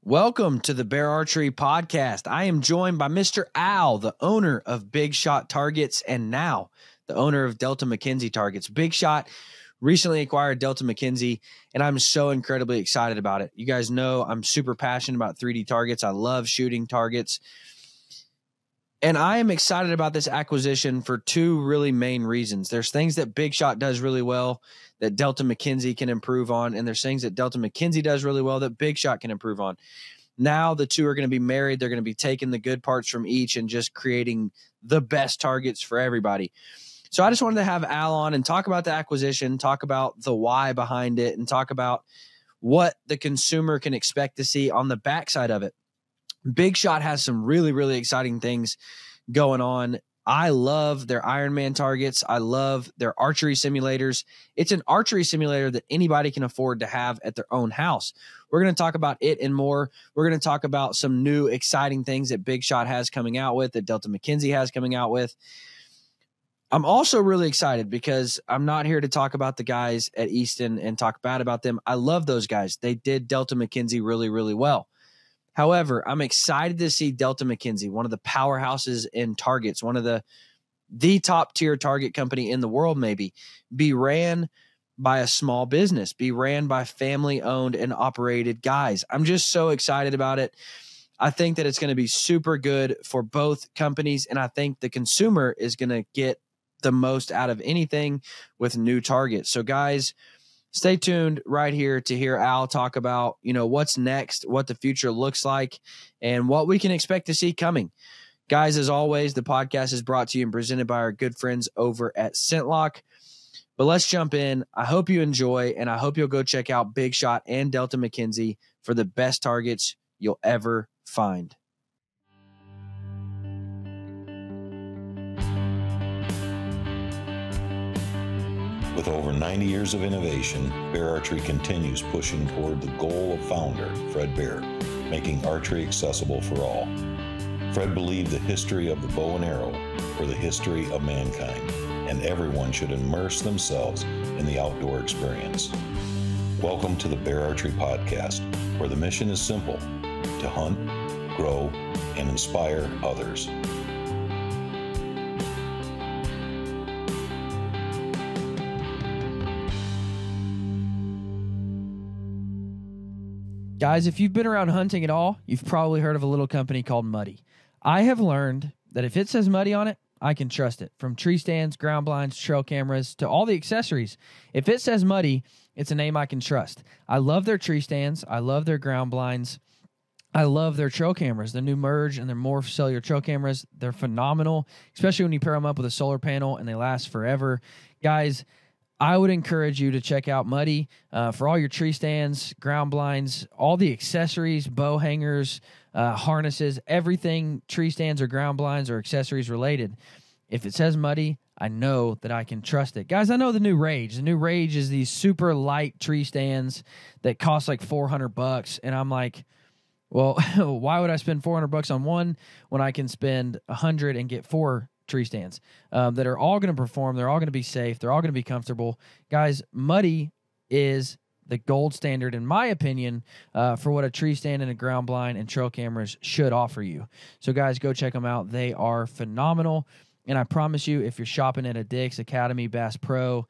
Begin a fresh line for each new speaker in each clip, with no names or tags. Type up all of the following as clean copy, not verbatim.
Welcome to the Bear Archery Podcast. I am joined by Mr. Al, the owner of Big Shot Targets and now the owner of Delta McKenzie Targets. Big Shot recently acquired Delta McKenzie, and I'm so incredibly excited about it. You guys know I'm super passionate about 3D targets. I love shooting targets. And I am excited about this acquisition for two really main reasons. There's things that Big Shot does really well that Delta McKenzie can improve on, and there's things that Delta McKenzie does really well that Big Shot can improve on. Now the two are going to be married. They're going to be taking the good parts from each and just creating the best targets for everybody. So I just wanted to have Al on and talk about the acquisition, talk about the why behind it, and talk about what the consumer can expect to see on the backside of it. Big Shot has some really, really exciting things going on. I love their Ironman targets. I love their archery simulators. It's an archery simulator that anybody can afford to have at their own house. We're going to talk about it and more. We're going to talk about some new exciting things that Big Shot has coming out with, that Delta McKenzie has coming out with. I'm also really excited because I'm not here to talk about the guys at Easton and talk bad about them. I love those guys. They did Delta McKenzie really, really well. However, I'm excited to see Delta McKenzie, one of the powerhouses in targets, one of the top tier target company in the world, maybe, be ran by a small business, be ran by family owned and operated guys. I'm just so excited about it. I think that it's going to be super good for both companies. And I think the consumer is going to get the most out of anything with new targets. So guys, stay tuned right here to hear Al talk about, what's next, what the future looks like, and what we can expect to see coming. Guys, as always, the podcast is brought to you and presented by our good friends over at ScentLock. But let's jump in. I hope you enjoy, and I hope you'll go check out Big Shot and Delta McKenzie for the best targets you'll ever find.
With over 90 years of innovation, Bear Archery continues pushing toward the goal of founder Fred Bear, making archery accessible for all. Fred believed the history of the bow and arrow were the history of mankind, and everyone should immerse themselves in the outdoor experience. Welcome to the Bear Archery Podcast, where the mission is simple: to hunt, grow, and inspire others.
Guys, if you've been around hunting at all, you've probably heard of a little company called Muddy. I have learned that if it says Muddy on it, I can trust it. From tree stands, ground blinds, trail cameras, to all the accessories. If it says Muddy, it's a name I can trust. I love their tree stands. I love their ground blinds. I love their trail cameras, the new Merge and their Morph cellular trail cameras. They're phenomenal, especially when you pair them up with a solar panel and they last forever. Guys, I would encourage you to check out Muddy for all your tree stands, ground blinds, all the accessories, bow hangers, harnesses, everything tree stands or ground blinds or accessories related. If it says Muddy, I know that I can trust it. Guys, I know the new Rage. The new Rage is these super light tree stands that cost like $400. And I'm like, well, why would I spend $400 on one when I can spend $100 and get four tree stands that are all going to perform? They're all going to be safe. They're all going to be comfortable. Guys, Muddy is the gold standard, in my opinion, for what a tree stand and a ground blind and trail cameras should offer you. So, guys, go check them out. They are phenomenal. And I promise you, if you're shopping at a Dick's, Academy, Bass Pro,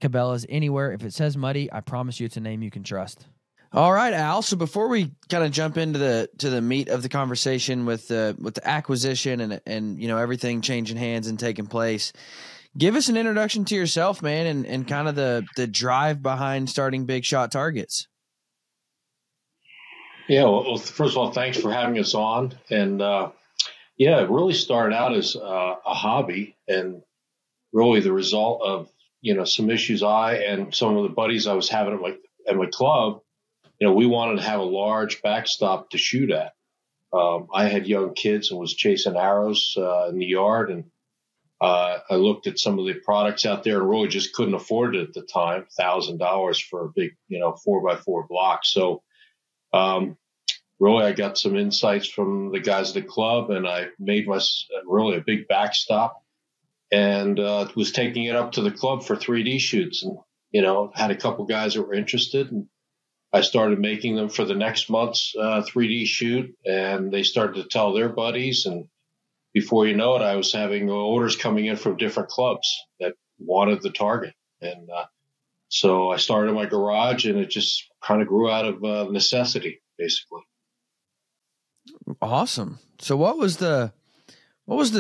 Cabela's, anywhere, if it says Muddy, I promise you it's a name you can trust. All right, Al. So before we kind of jump into the meat of the conversation with the acquisition and everything changing hands and taking place, give us an introduction to yourself, man, and kind of the drive behind starting Big Shot Targets.
Yeah. Well, first of all, thanks for having us on. And it really started out as a hobby, and really the result of some issues I and some of the buddies I was having at my club. We wanted to have a large backstop to shoot at. I had young kids and was chasing arrows in the yard, and I looked at some of the products out there and really just couldn't afford it at the time, $1,000 for a big, 4x4 block. So really I got some insights from the guys at the club, and I made really a big backstop and was taking it up to the club for 3D shoots, and, had a couple guys that were interested, and I started making them for the next month's 3D shoot, and they started to tell their buddies. And before you know it, I was having orders coming in from different clubs that wanted the target. And so I started in my garage, and it just kind of grew out of necessity, basically.
Awesome. So what was the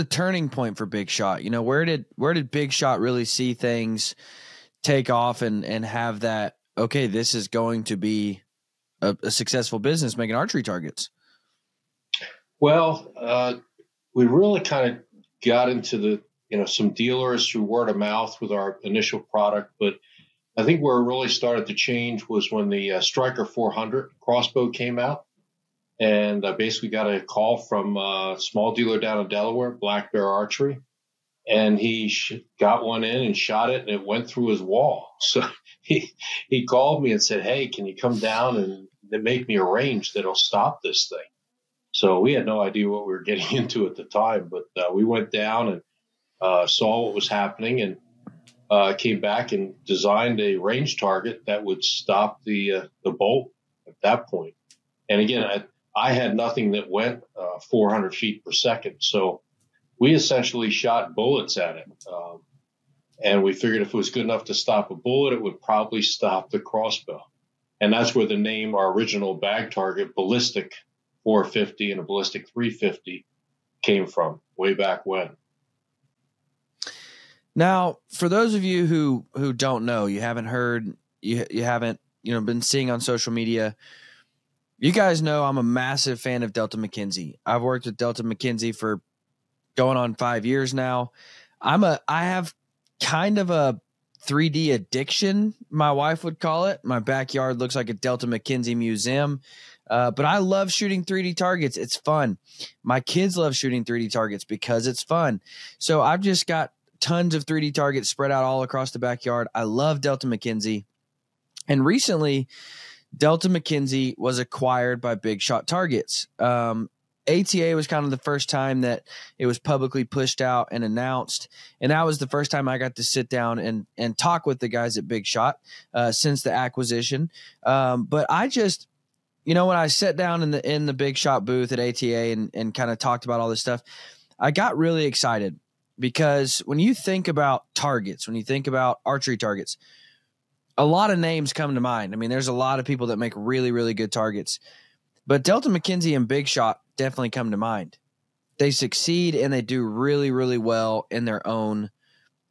turning point for Big Shot? Where did Big Shot really see things take off and have that, okay, this is going to be a successful business making archery targets?
Well, we really kind of got into some dealers through word of mouth with our initial product. But I think where it really started to change was when the Striker 400 crossbow came out. And I basically got a call from a small dealer down in Delaware, Black Bear Archery. And he got one in and shot it, and it went through his wall. So he called me and said, "Hey, can you come down and make me a range that'll stop this thing?" So we had no idea what we were getting into at the time, but we went down and saw what was happening, and came back and designed a range target that would stop the bolt at that point. And again, I had nothing that went 400 feet per second, so we essentially shot bullets at it. And we figured if it was good enough to stop a bullet, it would probably stop the crossbow. And that's where the name, our original bag target, Ballistic 450 and a Ballistic 350, came from way back when.
Now, for those of you who don't know, you haven't heard, you haven't been seeing on social media, you guys know I'm a massive fan of Delta McKenzie. I've worked with Delta McKenzie for going on 5 years now. I have kind of a 3D addiction, my wife would call it. My backyard looks like a Delta McKenzie museum. But I love shooting 3D targets. It's fun. My kids love shooting 3D targets because it's fun. So I've just got tons of 3D targets spread out all across the backyard. I love Delta McKenzie. And recently, Delta McKenzie was acquired by Big Shot Targets. ATA was kind of the first time that it was publicly pushed out and announced. And that was the first time I got to sit down and talk with the guys at Big Shot since the acquisition. But I just, when I sat down in the Big Shot booth at ATA and kind of talked about all this stuff, I got really excited because when you think about targets, when you think about archery targets, a lot of names come to mind. I mean, there's a lot of people that make really, really good targets. But Delta McKenzie and Big Shot definitely come to mind. They succeed and they do really, really well in their own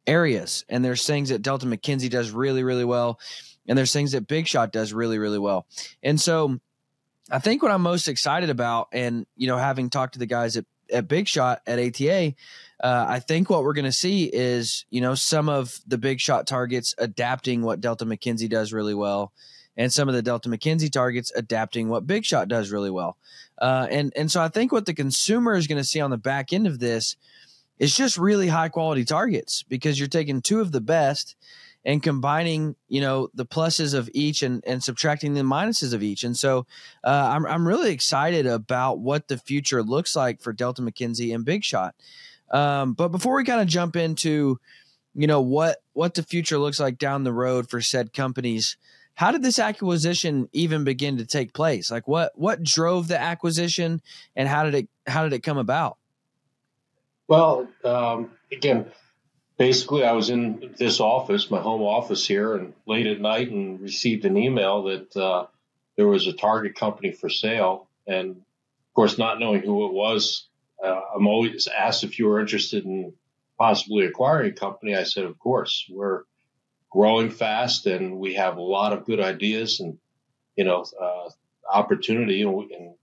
areas. And there's things that Delta McKenzie does really, really well. And there's things that Big Shot does really, really well. And so I think what I'm most excited about, and, having talked to the guys at Big Shot at ATA, I think what we're going to see is, some of the Big Shot targets adapting what Delta McKenzie does really well, and some of the Delta McKenzie targets adapting what Big Shot does really well. And so I think what the consumer is going to see on the back end of this is just really high quality targets, because you're taking two of the best and combining, the pluses of each and subtracting the minuses of each. And so I'm really excited about what the future looks like for Delta McKenzie and Big Shot. But before we kind of jump into, what the future looks like down the road for said companies, how did this acquisition even begin to take place? Like what drove the acquisition, and how did it come about?
Well, again, basically I was in this office, my home office here, and late at night, and received an email that there was a target company for sale. And of course, not knowing who it was, I'm always asked if you were interested in possibly acquiring a company. I said, of course. We're growing fast, and we have a lot of good ideas and, opportunity. And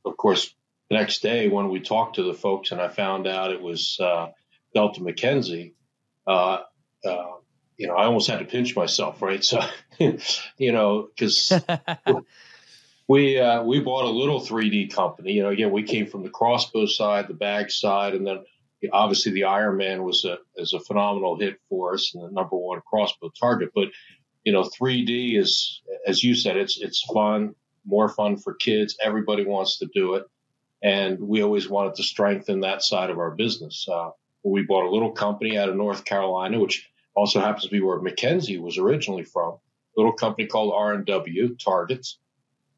of course, the next day when we talked to the folks and I found out it was Delta McKenzie, I almost had to pinch myself, right? So, because we bought a little 3D company. Again, we came from the crossbow side, the bag side, and then obviously the Iron Man was a phenomenal hit for us and the number one crossbow target. But 3D is, as you said, it's fun, more fun for kids. Everybody wants to do it, and we always wanted to strengthen that side of our business. We bought a little company out of North Carolina, which also happens to be where McKenzie was originally from, little company called R&W Targets.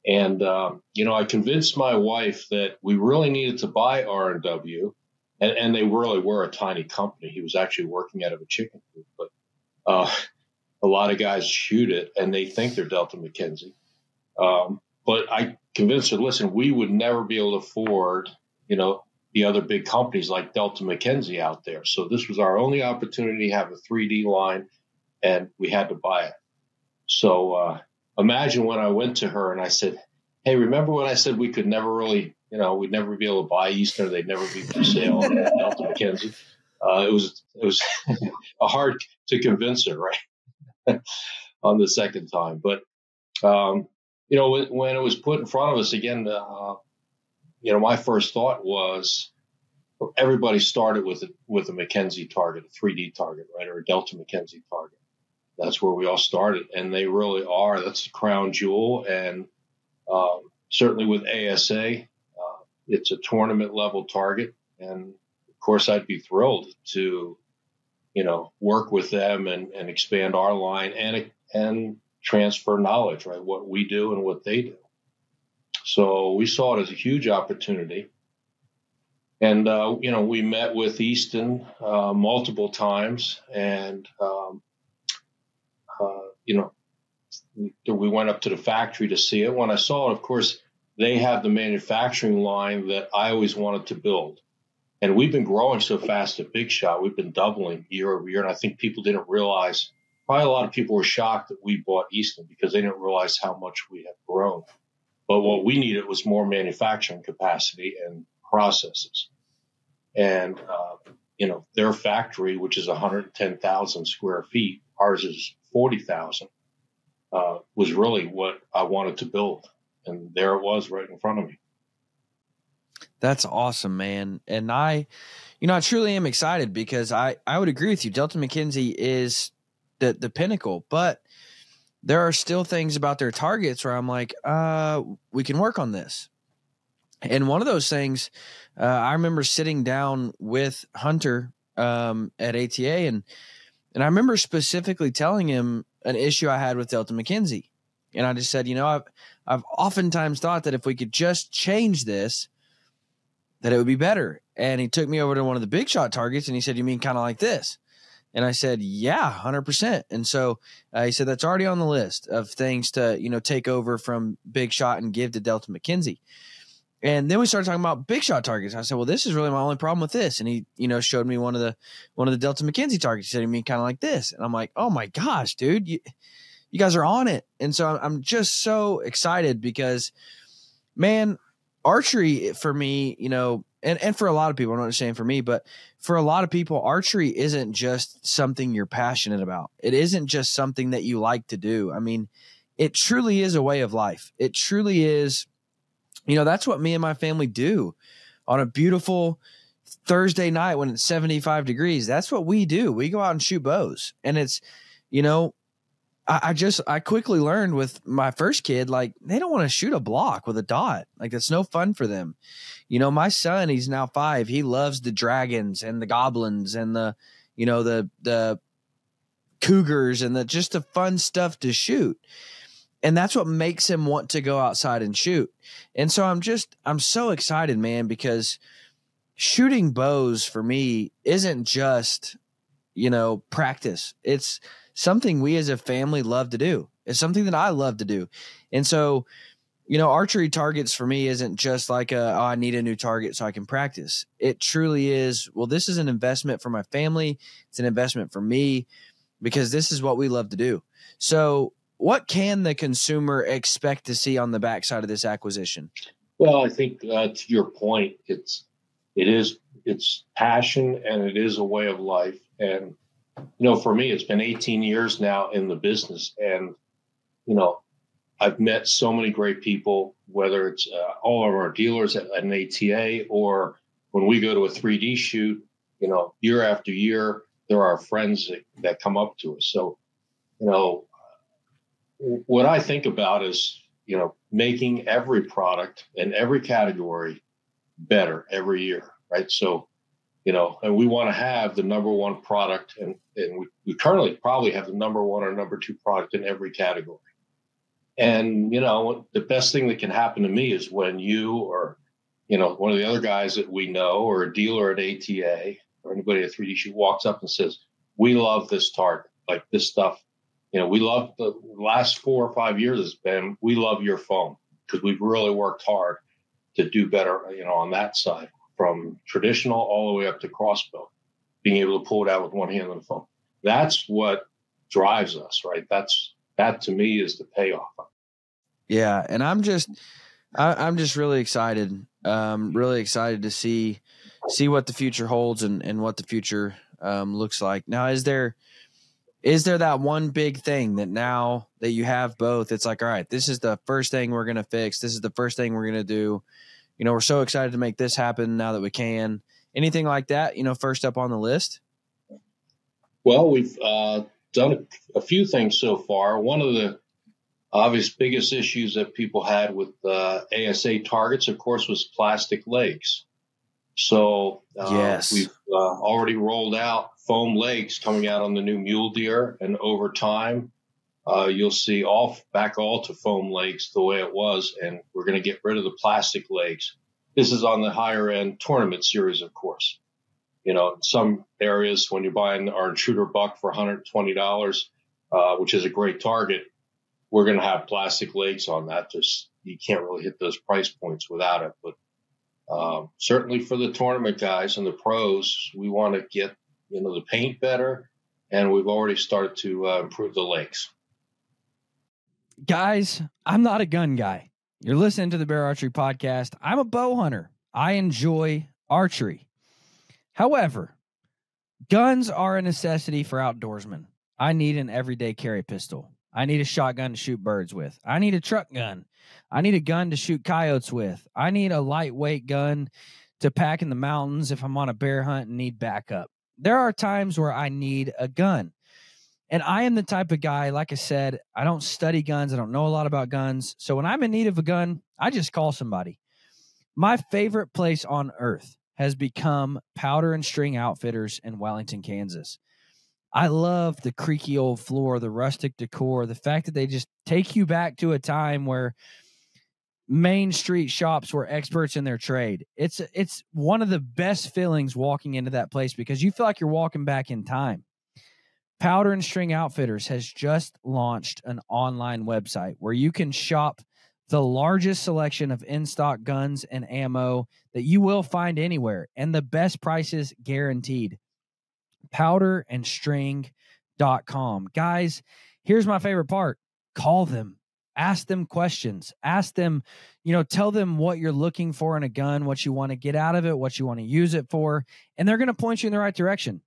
And, I convinced my wife that we really needed to buy R&W, and they really were a tiny company. He was actually working out of a chicken coop, but a lot of guys shoot it and they think they're Delta McKenzie. But I convinced her, listen, we would never be able to afford, the other big companies like Delta McKenzie out there. So this was our only opportunity to have a 3D line, and we had to buy it. So imagine when I went to her and I said, hey, remember when I said we could never really, we'd never be able to buy Eastern, they'd never be for sale at Delta McKenzie. It was hard to convince her, right, on the second time. But, when it was put in front of us again, my first thought was everybody started with a McKenzie target, a 3D target, right, or a Delta McKenzie target. That's where we all started, and they really are. That's the crown jewel, and certainly with ASA, it's a tournament level target, and of course I'd be thrilled to, work with them and expand our line and transfer knowledge, right, what we do and what they do. So we saw it as a huge opportunity. And, we met with Easton multiple times, and, we went up to the factory to see it. When I saw it, of course, they have the manufacturing line that I always wanted to build. And we've been growing so fast at Big Shot. We've been doubling year over year. And I think people didn't realize, probably a lot of people were shocked that we bought Easton because they didn't realize how much we have grown. But what we needed was more manufacturing capacity and processes. And, their factory, which is 110,000 square feet, ours is 40,000, was really what I wanted to build. And there it was right in front of me.
That's awesome, man. And I truly am excited because I would agree with you. Delta McKenzie is the pinnacle, but there are still things about their targets where I'm like, we can work on this. And one of those things, I remember sitting down with Hunter at ATA, and I remember specifically telling him an issue I had with Delta McKenzie. And I just said, I've oftentimes thought that if we could just change this, that it would be better. And he took me over to one of the Big Shot targets, and he said, you mean kind of like this? And I said, yeah, 100%. And so he said, that's already on the list of things to, take over from Big Shot and give to Delta McKenzie. And then we started talking about Big Shot targets. I said, well, this is really my only problem with this. And he, showed me one of the Delta McKenzie targets. He said, you mean kind of like this? And I'm like, oh my gosh, dude, you guys are on it. And so I'm just so excited because, man, archery for me, and for a lot of people, I'm not just saying for me, but for a lot of people, archery isn't just something you're passionate about. It isn't just something that you like to do. I mean, it truly is a way of life. It truly is. That's what me and my family do on a beautiful Thursday night when it's 75 degrees. That's what we do. We go out and shoot bows. And it's, I quickly learned with my first kid, like, they don't want to shoot a block with a dot. Like, that's no fun for them. My son, he's now 5. He loves the dragons and the goblins and the cougars and just the fun stuff to shoot. And that's what makes him want to go outside and shoot. And so I'm so excited, man, because shooting bows for me isn't just, practice. It's something we as a family love to do. It's something that I love to do. And so, archery targets for me isn't just like I need a new target so I can practice. It truly is, well, this is an investment for my family. It's an investment for me because this is what we love to do. So what can the consumer expect to see on the backside of this acquisition?
Well, I think to your point, it's passion and it is a way of life. And, for me, it's been 18 years now in the business. And, I've met so many great people, whether it's all of our dealers at an ATA or when we go to a 3D shoot, year after year, there are friends that come up to us. So, what I think about is, making every product in every category better every year, right? So, and we want to have the number one product, and we currently probably have the number one or number two product in every category. And, the best thing that can happen to me is when you or, one of the other guys that we know, or a dealer at ATA or anybody at 3D Shoot walks up and says, we love this target, like this stuff. We love the last 4 or 5 years has been, we love your foam, because we've really worked hard to do better, on that side, from traditional all the way up to crossbow, being able to pull it out with one hand on the foam. That's what drives us, right? That to me is the payoff.
Yeah. And I'm just really excited. Really excited to see what the future holds and what the future looks like. Now, is there that one big thing that now that you have both, it's like, all right, this is the first thing we're going to fix. This is the first thing we're going to do. We're so excited to make this happen now that we can. Anything like that, first up on the list?
Well, we've done a few things so far. One of the obvious biggest issues that people had with ASA targets, of course, was plastic legs. So
yes,
we've already rolled out foam legs coming out on the new mule deer, and over time, you'll see back to foam legs the way it was, and we're going to get rid of the plastic legs. This is on the higher end tournament series, of course. In some areas, when you're buying our intruder buck for $120, which is a great target, we're going to have plastic legs on that. Just you can't really hit those price points without it. But certainly for the tournament guys and the pros, we want to get the paint better, and we've already started to improve the legs.
Guys, I'm not a gun guy. You're listening to the Bear Archery Podcast. I'm a bow hunter. I enjoy archery. However, guns are a necessity for outdoorsmen. I need an everyday carry pistol. I need a shotgun to shoot birds with. I need a truck gun. I need a gun to shoot coyotes with. I need a lightweight gun to pack in the mountains if I'm on a bear hunt and need backup. There are times where I need a gun. And I am the type of guy, like I said, I don't study guns. I don't know a lot about guns. So when I'm in need of a gun, I just call somebody. My favorite place on earth has become Powder and String Outfitters in Wellington, Kansas. I love the creaky old floor, the rustic decor, the fact that they just take you back to a time where Main Street shops were experts in their trade. It's one of the best feelings walking into that place because you feel like you're walking back in time. Powder and String Outfitters has just launched an online website where you can shop the largest selection of in-stock guns and ammo that you will find anywhere, and the best prices guaranteed. powderandstring.com. Guys, here's my favorite part. Call them. Ask them questions. Ask them, tell them what you're looking for in a gun, what you want to get out of it, what you want to use it for, and they're going to point you in the right direction.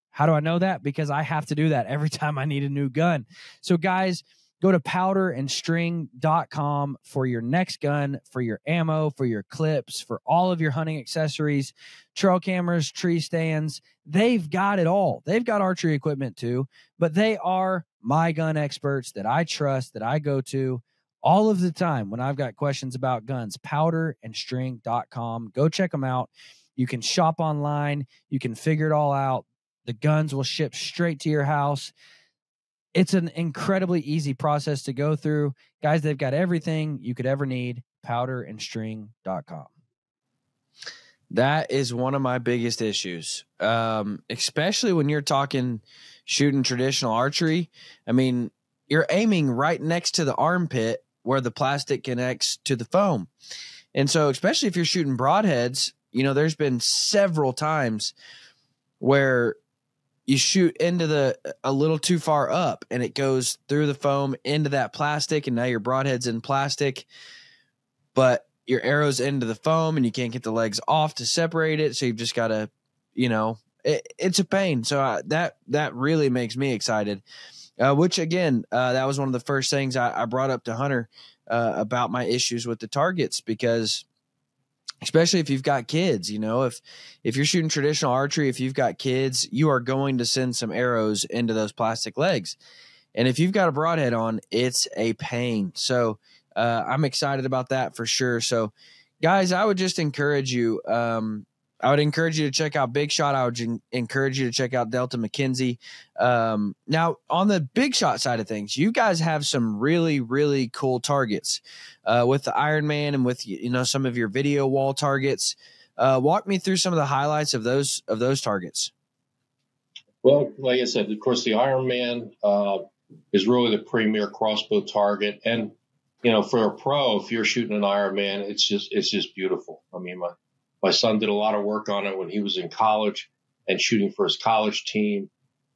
How do I know that? Because I have to do that every time I need a new gun. So guys, go to powderandstring.com for your next gun, for your ammo, for your clips, for all of your hunting accessories, trail cameras, tree stands. They've got it all. They've got archery equipment too, but they are my gun experts that I trust, that I go to all of the time when I've got questions about guns. Powderandstring.com. Go check them out. You can shop online. You can figure it all out. The guns will ship straight to your house. It's an incredibly easy process to go through. Guys, they've got everything you could ever need. Powderandstring.com.
That is one of my biggest issues, especially when you're talking shooting traditional archery. I mean, you're aiming right next to the armpit where the plastic connects to the foam. And so, especially if you're shooting broadheads, there's been several times where you shoot into a little too far up and it goes through the foam into that plastic, and now your broadhead's in plastic, but your arrow's into the foam and you can't get the legs off to separate it. So you've just got to, it's a pain. So that really makes me excited, which again, that was one of the first things I brought up to Hunter about my issues with the targets, because especially if you've got kids, if you're shooting traditional archery, if you've got kids, you are going to send some arrows into those plastic legs. And if you've got a broadhead on, it's a pain. So I'm excited about that for sure. So guys, I would just encourage you, I would encourage you to check out Big Shot. I would encourage you to check out Delta McKenzie. Now, on the Big Shot side of things, you guys have some really, really cool targets with the Ironman and with some of your video wall targets. Walk me through some of the highlights of those targets.
Well, like I said, of course, the Ironman is really the premier crossbow target, and for a pro, if you're shooting an Ironman, it's just beautiful. I mean, my son did a lot of work on it when he was in college and shooting for his college team.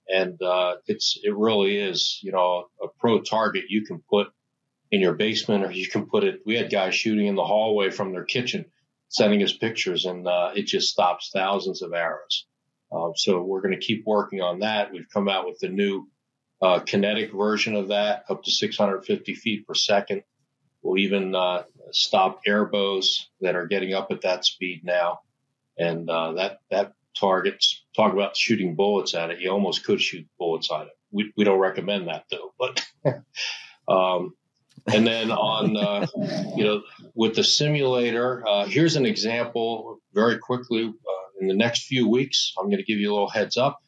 And it really is, a pro target you can put in your basement, or you can put it. We had guys shooting in the hallway from their kitchen, sending us pictures, and it just stops thousands of arrows. So we're going to keep working on that. We've come out with the new kinetic version of that, up to 650 feet per second. We'll even stop air bows that are getting up at that speed now. And that targets, talk about shooting bullets at it. You almost could shoot bullets on it. We don't recommend that, though. But and then on, with the simulator, here's an example very quickly. In the next few weeks, I'm going to give you a little heads up.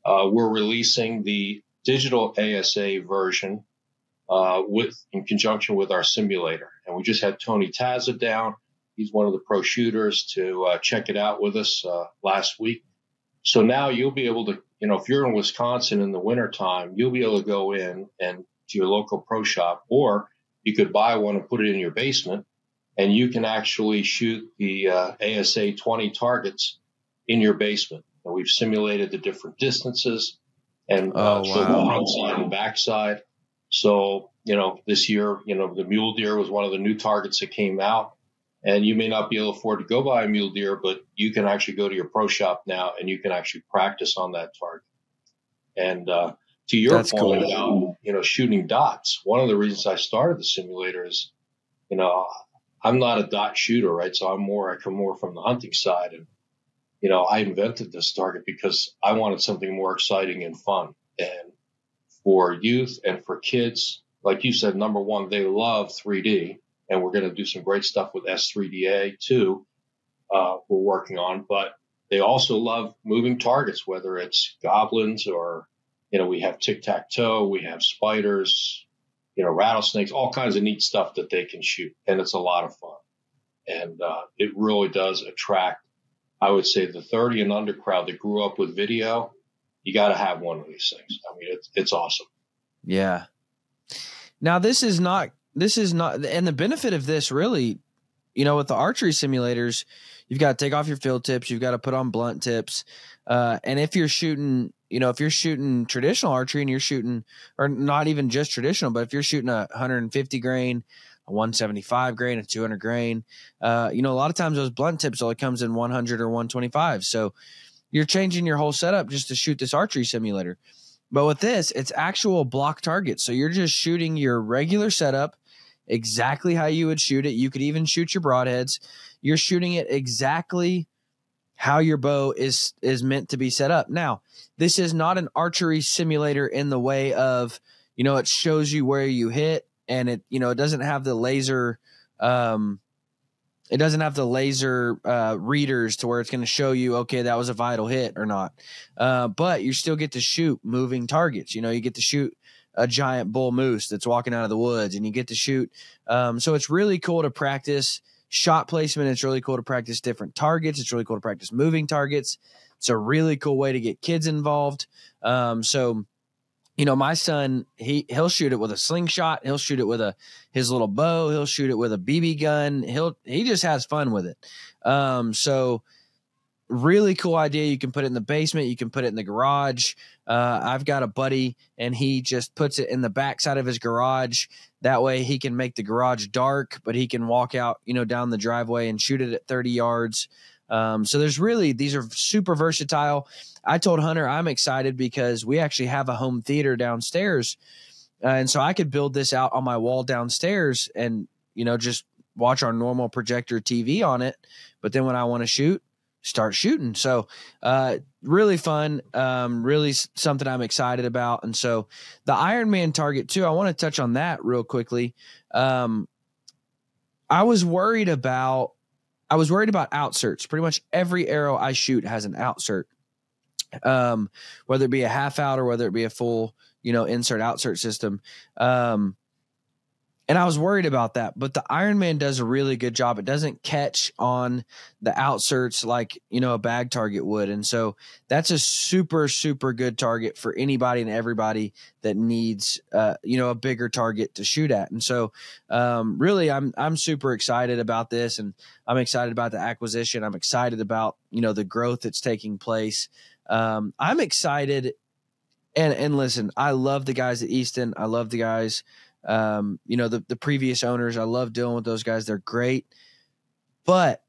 We're releasing the digital ASA version in conjunction with our simulator. And we just had Tony Tazza down. He's one of the pro shooters to check it out with us last week. So now you'll be able to, if you're in Wisconsin in the wintertime, you'll be able to go in and to your local pro shop, or you could buy one and put it in your basement, and you can actually shoot the ASA 20 targets in your basement. And we've simulated the different distances and the front side and back side. So, this year, the mule deer was one of the new targets that came out, and you may not be able to afford to go buy a mule deer, but you can actually go to your pro shop now and you can actually practice on that target. And to your point about, shooting dots, one of the reasons I started the simulator is, I'm not a dot shooter, right? So I come more from the hunting side. And, I invented this target because I wanted something more exciting and fun. And for youth and for kids, like you said, number one, they love 3D, and we're going to do some great stuff with S3DA too. We're working on, but they also love moving targets, whether it's goblins or, we have tic-tac-toe, we have spiders, rattlesnakes, all kinds of neat stuff that they can shoot. And it's a lot of fun. And it really does attract, I would say, the 30 and under crowd that grew up with video. You got to have one of these things. I mean, it's awesome.
Yeah. Now this is not, and the benefit of this really, with the archery simulators, you've got to take off your field tips. You've got to put on blunt tips. And if you're shooting, traditional archery and you're shooting, or not even just traditional, but if you're shooting a 150 grain, a 175 grain, a 200 grain, a lot of times those blunt tips only comes in 100 or 125. So you're changing your whole setup just to shoot this archery simulator. But with this, it's actual block targets. So you're just shooting your regular setup exactly how you would shoot it. You could even shoot your broadheads. You're shooting it exactly how your bow is meant to be set up. Now, this is not an archery simulator in the way of, it shows you where you hit, and it doesn't have the laser readers to where it's going to show you, okay, that was a vital hit or not. But you still get to shoot moving targets. You get to shoot a giant bull moose that's walking out of the woods, and you get to shoot. So it's really cool to practice shot placement. It's really cool to practice different targets. It's really cool to practice moving targets. It's a really cool way to get kids involved. So my son, he'll shoot it with a slingshot. He'll shoot it with his little bow. He'll shoot it with a BB gun. He just has fun with it. So really cool idea. You can put it in the basement. You can put it in the garage. I've got a buddy, and he just puts it in the backside of his garage. That way he can make the garage dark, but he can walk out, down the driveway and shoot it at 30 yards. So these are super versatile. I told Hunter I'm excited because we actually have a home theater downstairs. And so I could build this out on my wall downstairs and, just watch our normal projector TV on it. But then when I want to start shooting. So really fun, really something I'm excited about. And so the Ironman target too, I want to touch on that real quickly. I was worried about I was worried about outserts. Pretty much every arrow I shoot has an outsert, whether it be a half out or whether it be a full, insert outsert system. And I was worried about that, but the Ironman does a really good job. It doesn't catch on the outserts like, a bag target would. And so that's a super, super good target for anybody and everybody that needs, a bigger target to shoot at. And so, really, I'm super excited about this, and I'm excited about the acquisition. I'm excited about, the growth that's taking place. I'm excited. And listen, I love the guys at Easton. I love the guys, the previous owners. I love dealing with those guys. They're great. But,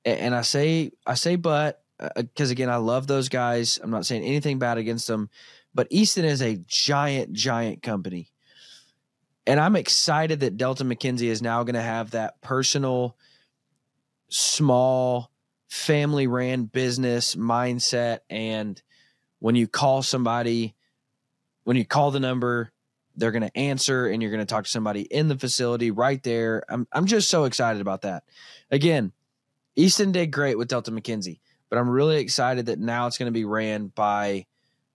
and I say, but, because again, I love those guys. I'm not saying anything bad against them, but Easton is a giant, giant company. And I'm excited that Delta McKenzie is now going to have that personal, small, family ran business mindset. And when you call somebody, when you call the number, they're going to answer, and you're going to talk to somebody in the facility right there. I'm just so excited about that. Again, Easton did great with Delta McKenzie, but I'm really excited that now it's going to be ran by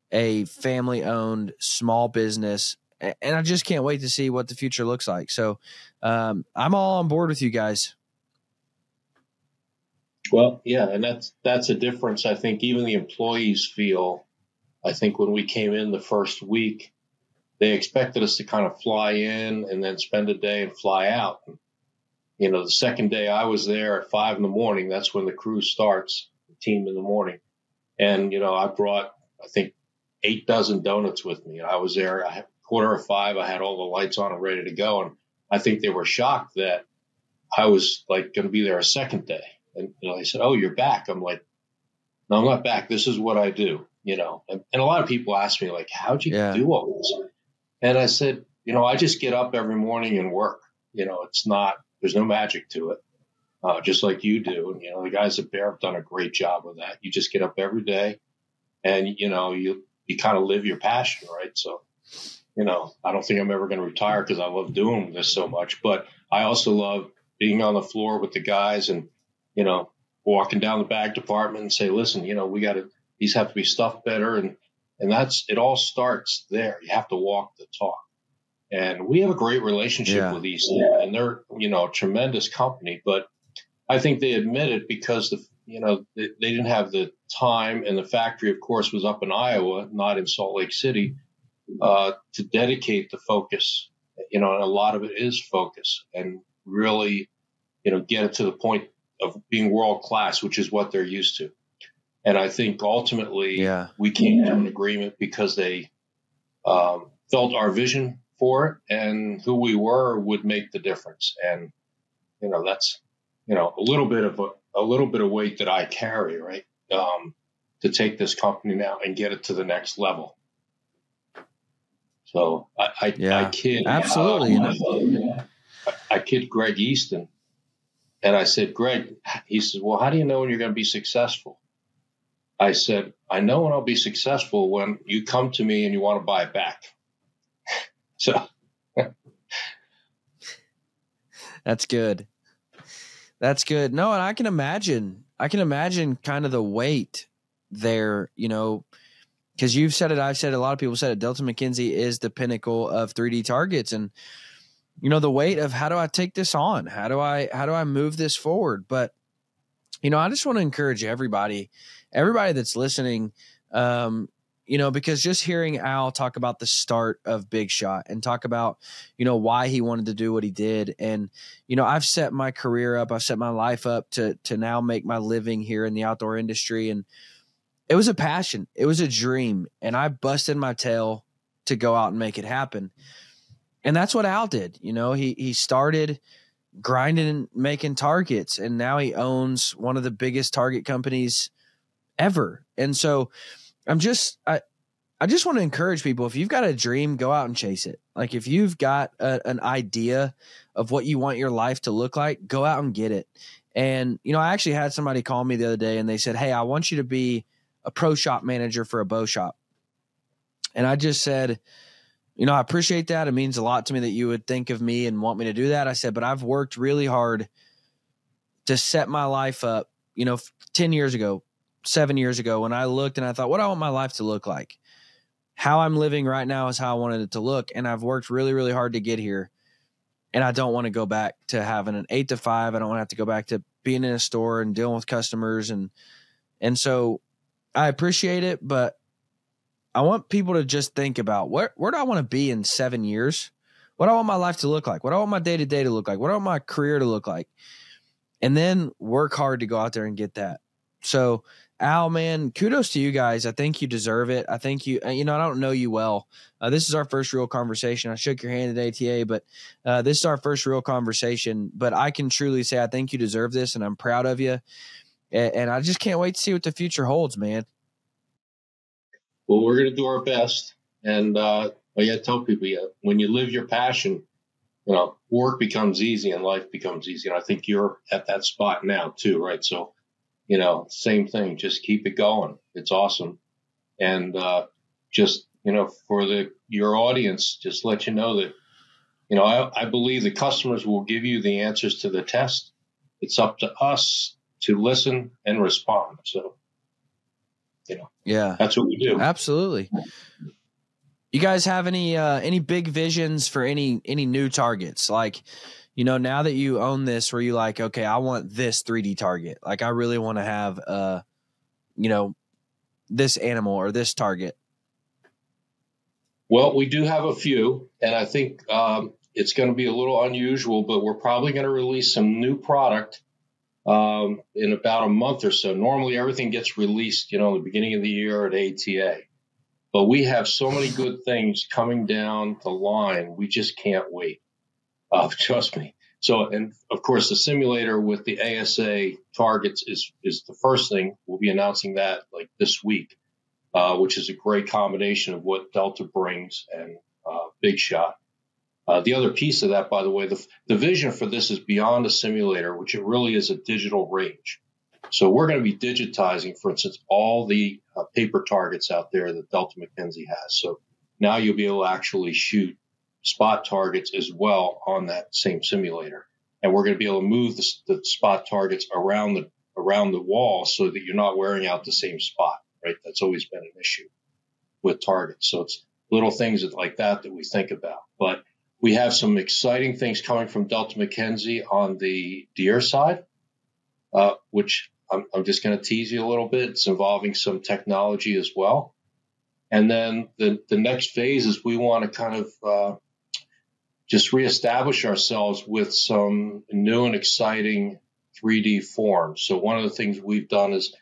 a family-owned small business, and I just can't wait to see what the future looks like. So I'm all on board with you guys.
Well, yeah, and that's a difference. I think even the employees feel. I think when we came in the first week, they expected us to kind of fly in and then spend a day and fly out. The second day I was there at 5 a.m, that's when the cruise starts, the team in the morning. And, I brought, I think, 8 dozen donuts with me. I was there at 4:45. I had all the lights on and ready to go. And I think they were shocked that I was like going to be there a second day. And, they said, "Oh, you're back." I'm like, "No, I'm not back. This is what I do." And a lot of people ask me, like, "How'd you do all this?" And I said, I just get up every morning and work. There's no magic to it, just like you do. And, the guys at Bear have done a great job with that. You just get up every day and, you kind of live your passion, right? So, I don't think I'm ever going to retire because I love doing this so much. But I also love being on the floor with the guys and, walking down the bag department and say, "Listen, these have to be stuffed better." And it all starts there. You have to walk the talk. And we have a great relationship with Easton, and they're, a tremendous company, but I think they admit it because they didn't have the time, and the factory, of course, was up in Iowa, not in Salt Lake City, to dedicate the focus, and a lot of it is focus and really, get it to the point of being world class, which is what they're used to. And I think ultimately we came to an agreement because they felt our vision for it and who we were would make the difference. And, that's, a little bit of weight that I carry, right? To take this company now and get it to the next level. So I kid.
Absolutely.
I kid Greg Easton. And I said, "Greg," he says, "Well, how do you know when you're going to be successful?" I said, "I know when I'll be successful when you come to me and you want to buy it back." So
that's good. That's good. No, and I can imagine kind of the weight there, because you've said it, I've said it, a lot of people said it. Delta McKenzie is the pinnacle of 3D targets, and the weight of how do I take this on? How do I move this forward? But I just want to encourage everybody that's listening, because just hearing Al talk about the start of Big Shot and talk about, why he wanted to do what he did. And, I've set my career up, I've set my life up to now make my living here in the outdoor industry. And it was a passion. It was a dream. And I busted my tail to go out and make it happen. And that's what Al did. He started grinding and making targets, and now he owns one of the biggest target companies ever. And so I just want to encourage people, if you've got a dream, go out and chase it. Like if you've got an idea of what you want your life to look like, go out and get it. And, I actually had somebody call me the other day and they said, "Hey, I want you to be a pro shop manager for a bow shop." And I just said, I appreciate that. It means a lot to me that you would think of me and want me to do that. I said, but I've worked really hard to set my life up, 10 years ago, 7 years ago, when I looked and I thought, what do I want my life to look like? How I'm living right now is how I wanted it to look. And I've worked really, really hard to get here. And I don't want to go back to having an 8 to 5. I don't want to have to go back to being in a store and dealing with customers. And so I appreciate it, but I want people to just think about where do I want to be in 7 years? What do I want my life to look like? What do I want my day-to-day to look like? What do I want my career to look like? And then work hard to go out there and get that. So Al, man, kudos to you guys. I think you deserve it. I think I don't know you well. This is our first real conversation. I shook your hand at ATA, but this is our first real conversation. But I can truly say I think you deserve this, and I'm proud of you. And I just can't wait to see what the future holds, man.
Well, we're going to do our best. And I got to tell people, when you live your passion, work becomes easy and life becomes easy. And I think you're at that spot now too, right? So, same thing, just keep it going. It's awesome. And just, for your audience, just let you know that, I believe the customers will give you the answers to the test. It's up to us to listen and respond. So,
yeah,
that's what we do.
Absolutely. You guys have any big visions for any new targets? Like, now that you own this, where you like, okay, I want this 3D target. Like, I really want to have, this animal or this target.
Well, we do have a few, and I think it's going to be a little unusual, but we're probably going to release some new product in about a month or so. Normally, everything gets released, the beginning of the year at ATA. But we have so many good things coming down the line, we just can't wait. Trust me. So, and of course, the simulator with the ASA targets is the first thing. We'll be announcing that like this week, which is a great combination of what Delta brings and Big Shot. The other piece of that, by the way, the vision for this is beyond a simulator, which it really is a digital range. So we're going to be digitizing, for instance, all the paper targets out there that Delta McKenzie has. So now you'll be able to actually shoot spot targets as well on that same simulator. And we're going to be able to move the spot targets around the wall so that you're not wearing out the same spot, right? That's always been an issue with targets. So it's little things like that we think about. But we have some exciting things coming from Delta McKenzie on the deer side, which I'm just going to tease you a little bit. It's involving some technology as well. And then the next phase is we want to kind of just reestablish ourselves with some new and exciting 3D forms. So one of the things we've done is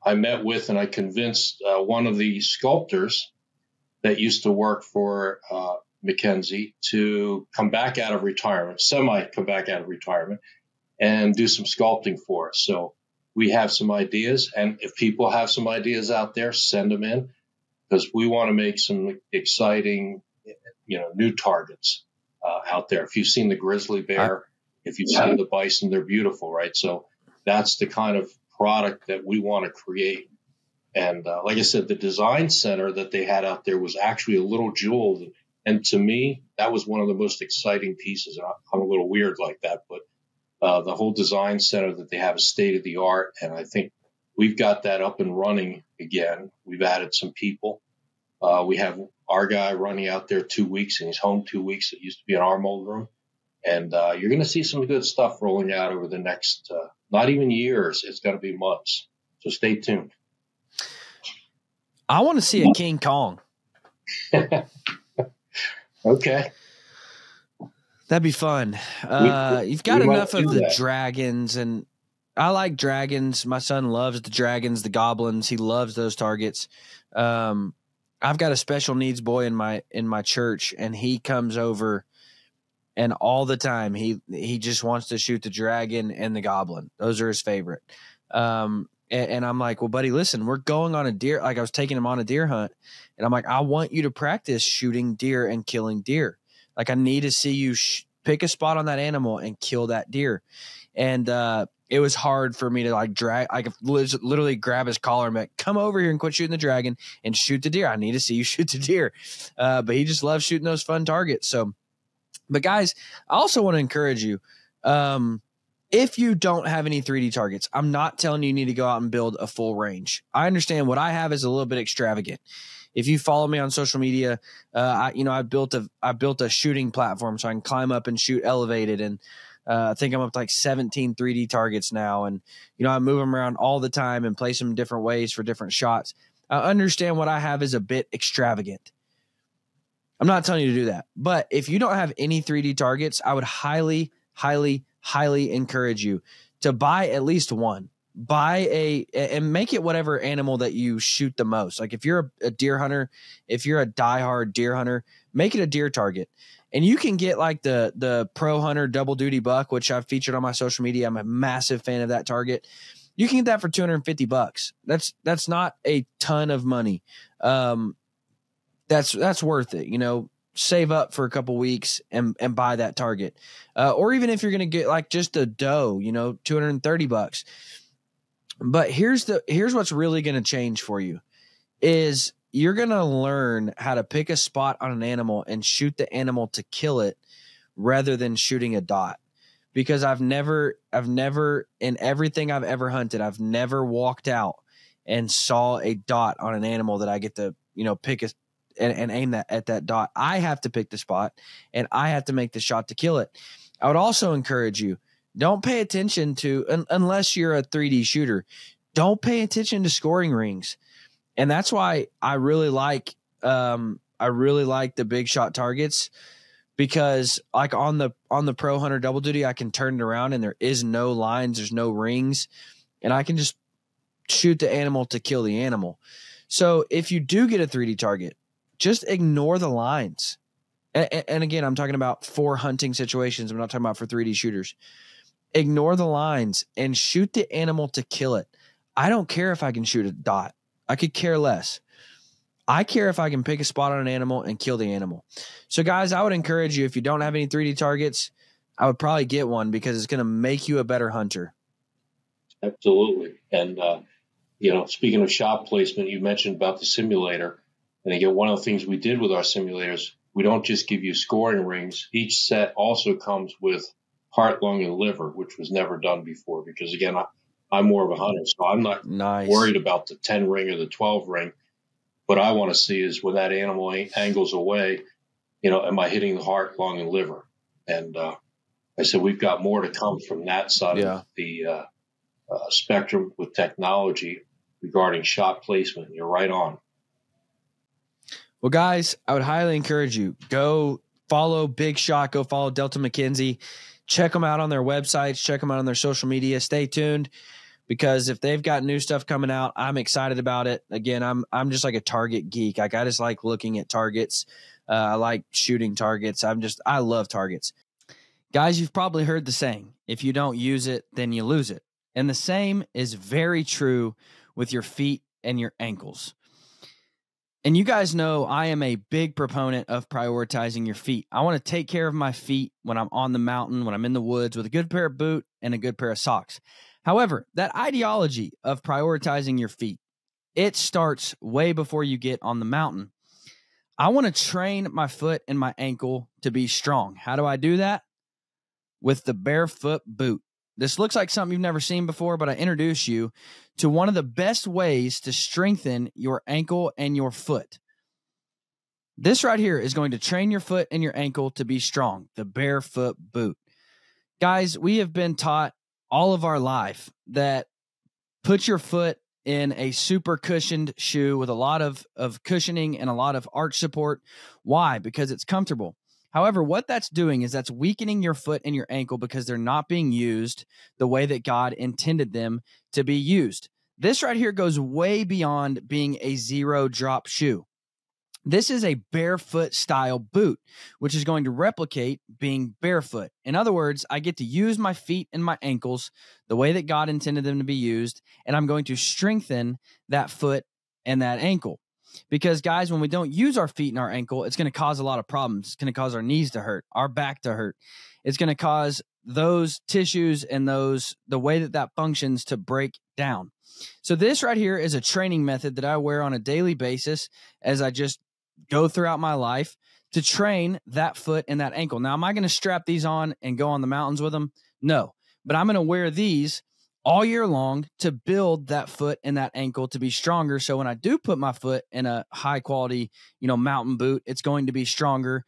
I met with and I convinced one of the sculptors that used to work for McKenzie to come back out of retirement, come back out of retirement, and do some sculpting for us. So we have some ideas, and if people have some ideas out there, send them in, because we want to make some exciting, new targets out there. If you've seen the grizzly bear, if you've seen the bison, they're beautiful, right? So that's the kind of product that we want to create. And like I said, the design center that they had out there was actually a little jewel. And to me, that was one of the most exciting pieces. I'm a little weird like that, but the whole design center that they have is state of the art. And I think we've got that up and running again. We've added some people. We have our guy running out there 2 weeks, and he's home 2 weeks. It used to be an arm mold room. And you're going to see some good stuff rolling out over the next, not even years. It's going to be months. So stay tuned.
I want to see a King Kong.
Okay.
That'd be fun. You've got enough of the dragons, and I like dragons. My son loves the dragons, the goblins. He loves those targets. I've got a special needs boy in my church, and he comes over, and all the time he just wants to shoot the dragon and the goblin. Those are his favorite. And I'm like, well, buddy, listen, we're going on a deer. Like, I was taking him on a deer hunt, and I'm like, I want you to practice shooting deer and killing deer. Like, I need to see you pick a spot on that animal and kill that deer. And it was hard for me to literally grab his collar and be like, come over here and quit shooting the dragon and shoot the deer. I need to see you shoot the deer. But he just loves shooting those fun targets. So, but guys, I also want to encourage you. If you don't have any 3D targets, I'm not telling you need to go out and build a full range. I understand what I have is a little bit extravagant. If you follow me on social media, I built a shooting platform so I can climb up and shoot elevated, and I think I'm up to like 17 3D targets now, and I move them around all the time and place them different ways for different shots. I understand what I have is a bit extravagant. I'm not telling you to do that, but if you don't have any 3D targets, I would highly, highly, highly encourage you to buy at least one. And make it whatever animal that you shoot the most. Like if you're a deer hunter, if you're a diehard deer hunter, make it a deer target. And you can get like the Pro Hunter double duty buck, which I've featured on my social media. I'm a massive fan of that target. You can get that for $250. That's not a ton of money. That's worth it. Save up for a couple weeks and buy that target. Or even if you're going to get like just a doe, $230. But here's what's really going to change for you is you're going to learn how to pick a spot on an animal and shoot the animal to kill it rather than shooting a dot. Because I've never in everything I've ever hunted, I've never walked out and saw a dot on an animal that I get to, pick and aim at that dot. I have to pick the spot and I have to make the shot to kill it. I would also encourage you, don't pay attention to, unless you're a 3D shooter, don't pay attention to scoring rings. And that's why I really like the big shot targets, because like on the Pro Hunter double duty, I can turn it around and there is no lines, there's no rings, and I can just shoot the animal to kill the animal. So if you do get a 3D target, just ignore the lines. And again, I'm talking about for hunting situations. I'm not talking about for 3D shooters. Ignore the lines and shoot the animal to kill it. I don't care if I can shoot a dot. I could care less. I care if I can pick a spot on an animal and kill the animal. So guys, I would encourage you, if you don't have any 3D targets, I would probably get one because it's going to make you a better hunter.
Absolutely. And, speaking of shot placement, you mentioned about the simulator. And again, one of the things we did with our simulators, we don't just give you scoring rings. Each set also comes with heart, lung, and liver, which was never done before. Because again, I'm more of a hunter, so I'm not worried about the 10 ring or the 12 ring. What I want to see is when that animal angles away, am I hitting the heart, lung, and liver? And I said we've got more to come from that side of the spectrum with technology regarding shot placement. You're right on.
Well, guys, I would highly encourage you, go follow Big Shot, go follow Delta McKenzie, check them out on their websites, check them out on their social media. Stay tuned, because if they've got new stuff coming out, I'm excited about it. Again, I'm just like a target geek. Like I just like looking at targets. I like shooting targets. I love targets. Guys, you've probably heard the saying, if you don't use it, then you lose it. And the same is very true with your feet and your ankles. And you guys know I am a big proponent of prioritizing your feet. I want to take care of my feet when I'm on the mountain, when I'm in the woods, with a good pair of boot and a good pair of socks. However, that ideology of prioritizing your feet, it starts way before you get on the mountain. I want to train my foot and my ankle to be strong. How do I do that? With the barefoot boot. This looks like something you've never seen before, but I introduce you to one of the best ways to strengthen your ankle and your foot. This right here is going to train your foot and your ankle to be strong, the barefoot boot. Guys, we have been taught all of our life that put your foot in a super cushioned shoe with a lot of cushioning and a lot of arch support. Why? Because it's comfortable. However, what that's doing is that's weakening your foot and your ankle because they're not being used the way that God intended them to be used. This right here goes way beyond being a zero drop shoe. This is a barefoot style boot, which is going to replicate being barefoot. In other words, I get to use my feet and my ankles the way that God intended them to be used, and I'm going to strengthen that foot and that ankle. Because, guys, when we don't use our feet and our ankle, it's going to cause a lot of problems. It's going to cause our knees to hurt, our back to hurt. It's going to cause those tissues and the way that functions to break down. So this right here is a training method that I wear on a daily basis as I just go throughout my life to train that foot and that ankle. Now, am I going to strap these on and go on the mountains with them? No.
but I'm going to wear these all year long to build that foot and that ankle to be stronger. So when I do put my foot in a high quality, mountain boot, it's going to be stronger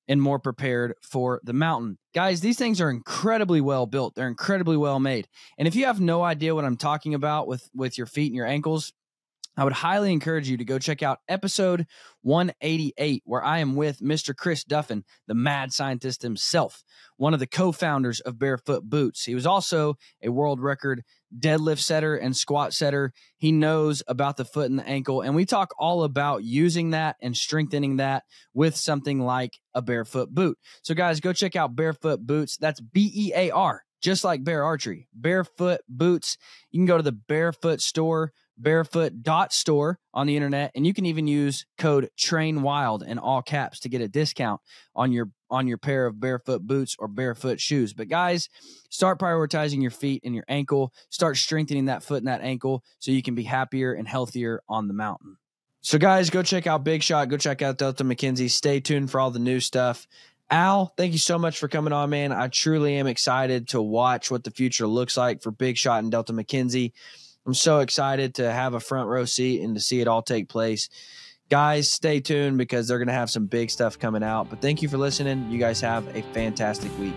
and more prepared for the mountain. Guys, these things are incredibly well built. They're incredibly well made. And if you have no idea what I'm talking about with your feet and your ankles, I would highly encourage you to go check out episode 188, where I am with Mr. Chris Duffin, the mad scientist himself, one of the co-founders of Barefoot Boots. He was also a world record deadlift setter and squat setter. He knows about the foot and the ankle, and we talk all about using that and strengthening that with something like a barefoot boot. So guys, go check out Barefoot Boots. That's BEAR, just like Bear Archery. Barefoot Boots. You can go to the Barefoot store, barefoot.store on the internet, and you can even use code TRAINWILD in all caps to get a discount on your pair of barefoot boots or barefoot shoes. But guys, start prioritizing your feet and your ankle. Start strengthening that foot and that ankle so you can be happier and healthier on the mountain. So guys, go check out Big Shot. Go check out Delta McKenzie. Stay tuned for all the new stuff. Al, thank you so much for coming on, man. I truly am excited to watch what the future looks like for Big Shot and Delta McKenzie. I'm so excited to have a front row seat and to see it all take place. Guys, stay tuned because they're going to have some big stuff coming out. But thank you for listening. You guys have a fantastic week.